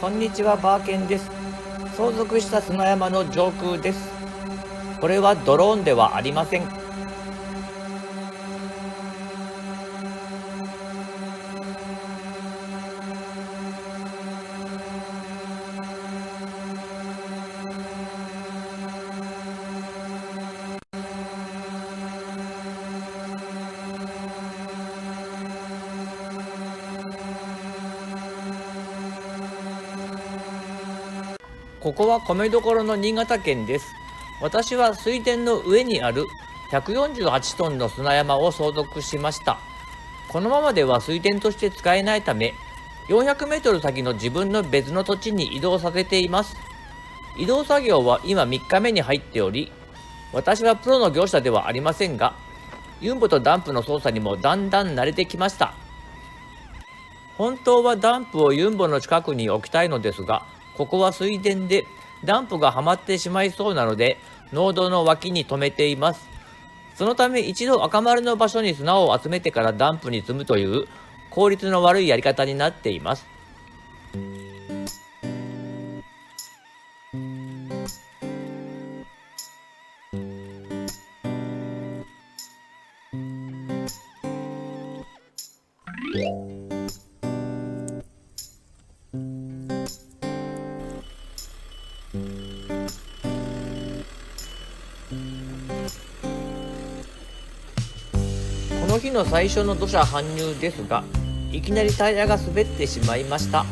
こんにちは、バーケンです。相続した砂山の上空です。これはドローンではありません。ここは米どころの新潟県です。私は水田の上にある148トンの砂山を相続しました。このままでは水田として使えないため、400メートル先の自分の別の土地に移動させています。移動作業は今3日目に入っており、私はプロの業者ではありませんが、ユンボとダンプの操作にもだんだん慣れてきました。本当はダンプをユンボの近くに置きたいのですが、ここは水田でダンプがはまってしまいそうなので、農道の脇に止めています。そのため一度赤丸の場所に砂を集めてからダンプに積むという効率の悪いやり方になっています。この日の最初の土砂搬入ですが、いきなりタイヤが滑ってしまいました。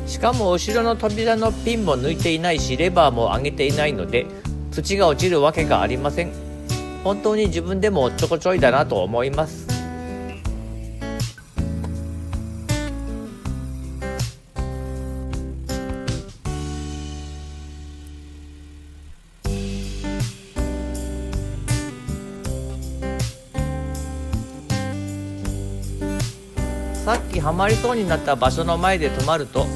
しかも後ろの扉のピンも抜いていないし、レバーも上げていないので土が落ちるわけがありません。本当に自分でもちょこちょいだなと思います。さっきはまりそうになった場所の前で止まると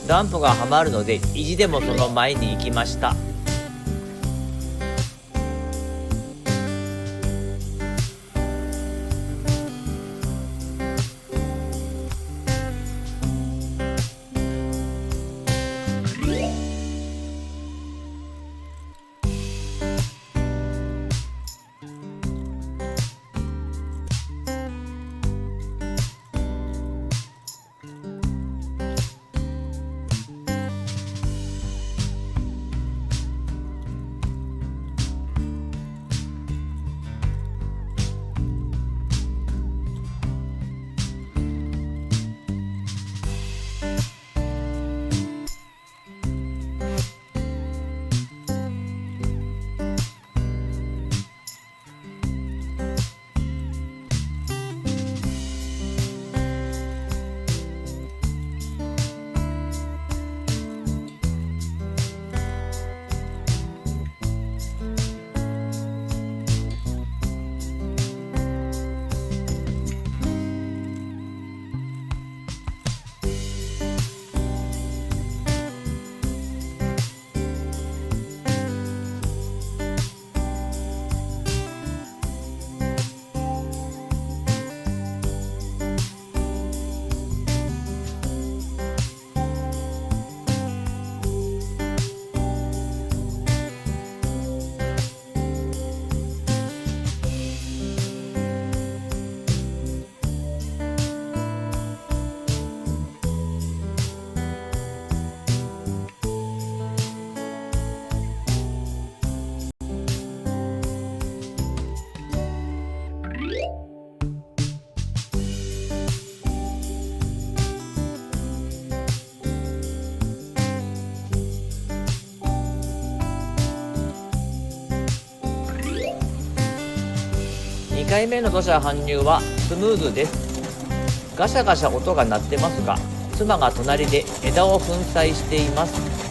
ダンプがはまるので、意地でもその前に行きました。2回目の土砂搬入はスムーズです。ガシャガシャ音が鳴ってますが、妻が隣で枝を粉砕しています。